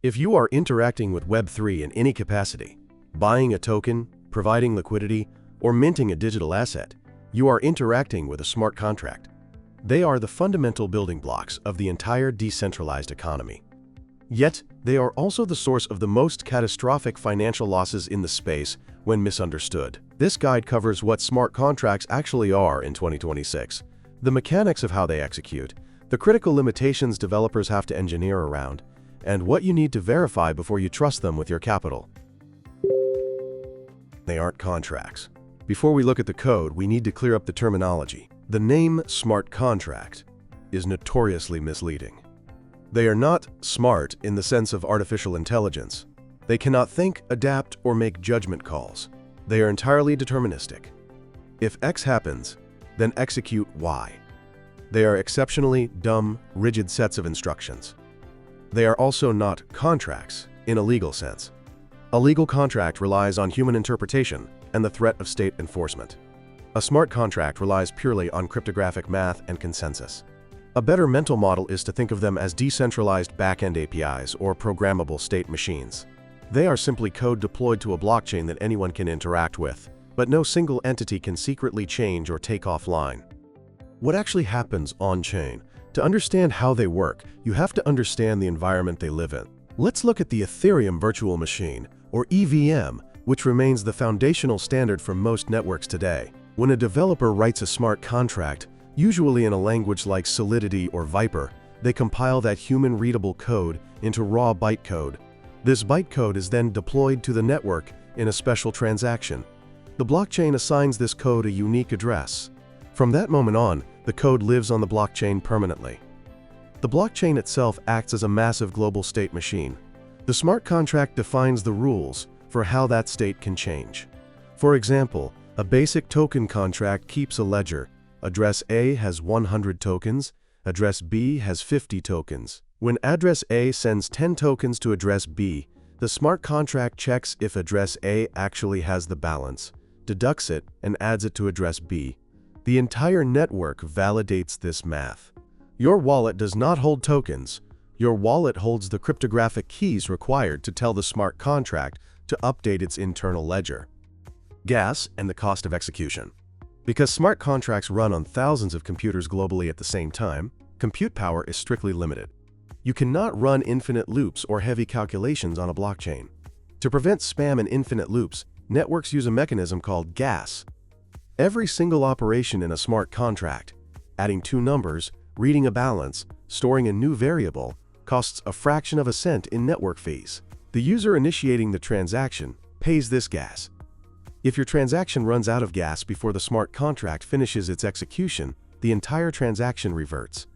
If you are interacting with Web3 in any capacity, buying a token, providing liquidity, or minting a digital asset, you are interacting with a smart contract. They are the fundamental building blocks of the entire decentralized economy. Yet, they are also the source of the most catastrophic financial losses in the space when misunderstood. This guide covers what smart contracts actually are in 2026, the mechanics of how they execute, the critical limitations developers have to engineer around, and what you need to verify before you trust them with your capital. They aren't contracts. Before we look at the code, we need to clear up the terminology. The name smart contract is notoriously misleading. They are not smart in the sense of artificial intelligence. They cannot think, adapt, or make judgment calls. They are entirely deterministic. If X happens, then execute Y. They are exceptionally dumb, rigid sets of instructions. They are also not contracts in a legal sense. A legal contract relies on human interpretation and the threat of state enforcement. A smart contract relies purely on cryptographic math and consensus. A better mental model is to think of them as decentralized back-end APIs or programmable state machines. They are simply code deployed to a blockchain that anyone can interact with, but no single entity can secretly change or take offline. What actually happens on-chain? To understand how they work, you have to understand the environment they live in. Let's look at the Ethereum virtual machine, or EVM, which remains the foundational standard for most networks today. When a developer writes a smart contract, usually in a language like Solidity or Viper, they compile that human-readable code into raw bytecode. This bytecode is then deployed to the network in a special transaction. The blockchain assigns this code a unique address. From that moment on, the code lives on the blockchain permanently. The blockchain itself acts as a massive global state machine. The smart contract defines the rules for how that state can change. For example, a basic token contract keeps a ledger. Address A has 100 tokens, address B has 50 tokens. When address A sends 10 tokens to address B, the smart contract checks if address A actually has the balance, deducts it, and adds it to address B. The entire network validates this math. Your wallet does not hold tokens. Your wallet holds the cryptographic keys required to tell the smart contract to update its internal ledger. Gas and the cost of execution. Because smart contracts run on thousands of computers globally at the same time, compute power is strictly limited. You cannot run infinite loops or heavy calculations on a blockchain. To prevent spam and infinite loops, networks use a mechanism called gas. Every single operation in a smart contract, adding two numbers, reading a balance, storing a new variable, costs a fraction of a cent in network fees. The user initiating the transaction pays this gas. If your transaction runs out of gas before the smart contract finishes its execution, the entire transaction reverts.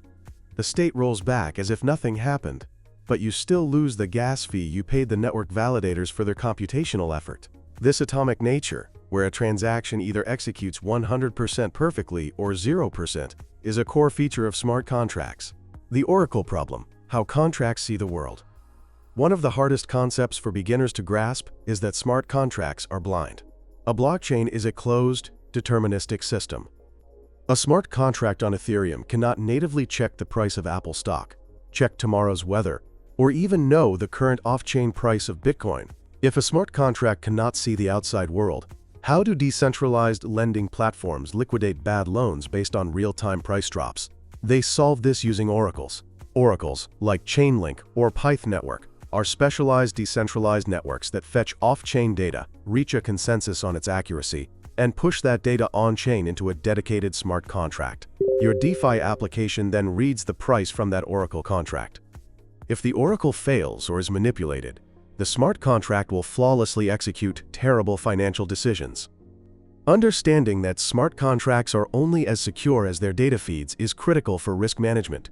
The state rolls back as if nothing happened, but you still lose the gas fee you paid the network validators for their computational effort. This atomic nature, where a transaction either executes 100% perfectly or 0%, is a core feature of smart contracts. The Oracle problem: how contracts see the world. One of the hardest concepts for beginners to grasp is that smart contracts are blind. A blockchain is a closed, deterministic system. A smart contract on Ethereum cannot natively check the price of Apple stock, check tomorrow's weather, or even know the current off-chain price of Bitcoin. If a smart contract cannot see the outside world, how do decentralized lending platforms liquidate bad loans based on real-time price drops? They solve this using oracles. Oracles, like Chainlink or Pyth Network, are specialized decentralized networks that fetch off-chain data, reach a consensus on its accuracy, and push that data on-chain into a dedicated smart contract. Your DeFi application then reads the price from that Oracle contract. If the Oracle fails or is manipulated, the smart contract will flawlessly execute terrible financial decisions. Understanding that smart contracts are only as secure as their data feeds is critical for risk management.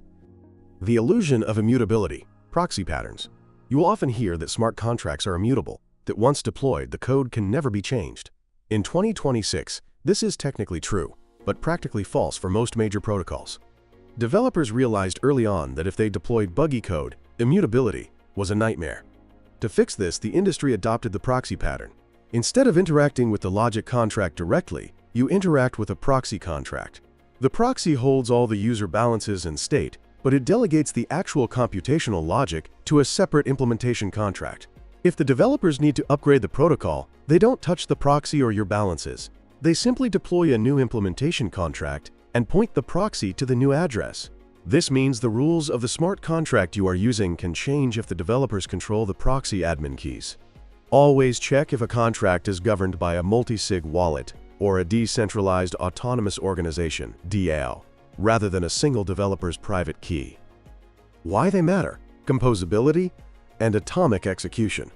The illusion of immutability, proxy patterns. You will often hear that smart contracts are immutable, that once deployed, the code can never be changed. In 2026, this is technically true, but practically false for most major protocols. Developers realized early on that if they deployed buggy code, immutability was a nightmare. To fix this, the industry adopted the proxy pattern. Instead of interacting with the logic contract directly, you interact with a proxy contract. The proxy holds all the user balances and state, but it delegates the actual computational logic to a separate implementation contract. If the developers need to upgrade the protocol, they don't touch the proxy or your balances. They simply deploy a new implementation contract and point the proxy to the new address. This means the rules of the smart contract you are using can change if the developers control the proxy admin keys. Always check if a contract is governed by a multi-sig wallet or a decentralized autonomous organization, DAO, rather than a single developer's private key. Why they matter? Composability and atomic execution.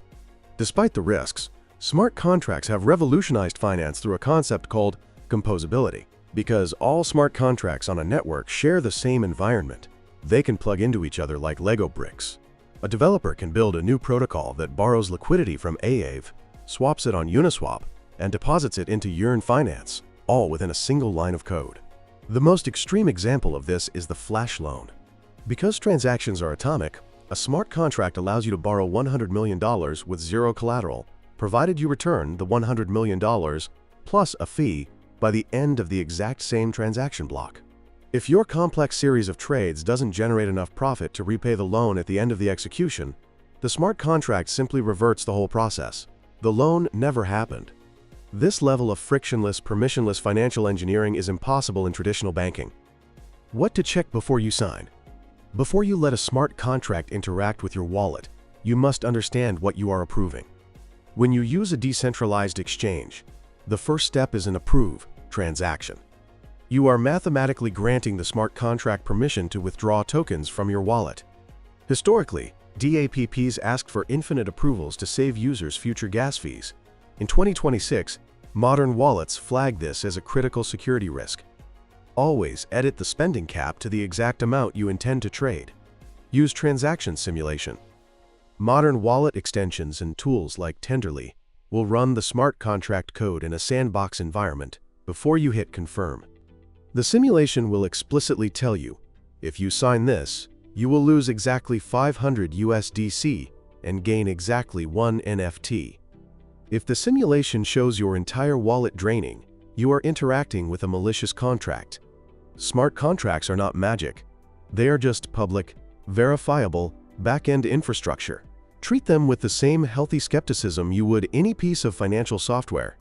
Despite the risks, smart contracts have revolutionized finance through a concept called composability. Because all smart contracts on a network share the same environment, they can plug into each other like Lego bricks. A developer can build a new protocol that borrows liquidity from Aave, swaps it on Uniswap, and deposits it into Yearn Finance, all within a single line of code. The most extreme example of this is the flash loan. Because transactions are atomic, a smart contract allows you to borrow $100 million with zero collateral, provided you return the $100 million plus a fee by the end of the exact same transaction block. If your complex series of trades doesn't generate enough profit to repay the loan at the end of the execution, the smart contract simply reverts the whole process. The loan never happened. This level of frictionless, permissionless financial engineering is impossible in traditional banking. What to check before you sign? Before you let a smart contract interact with your wallet, you must understand what you are approving. When you use a decentralized exchange, the first step is an approve transaction. You are mathematically granting the smart contract permission to withdraw tokens from your wallet. Historically, DApps asked for infinite approvals to save users future gas fees. In 2026, modern wallets flag this as a critical security risk. Always edit the spending cap to the exact amount you intend to trade. Use transaction simulation. Modern wallet extensions and tools like Tenderly will run the smart contract code in a sandbox environment before you hit confirm. The simulation will explicitly tell you, if you sign this, you will lose exactly 500 USDC and gain exactly 1 NFT. If the simulation shows your entire wallet draining, you are interacting with a malicious contract. Smart contracts are not magic. They are just public, verifiable, back-end infrastructure. Treat them with the same healthy skepticism you would any piece of financial software.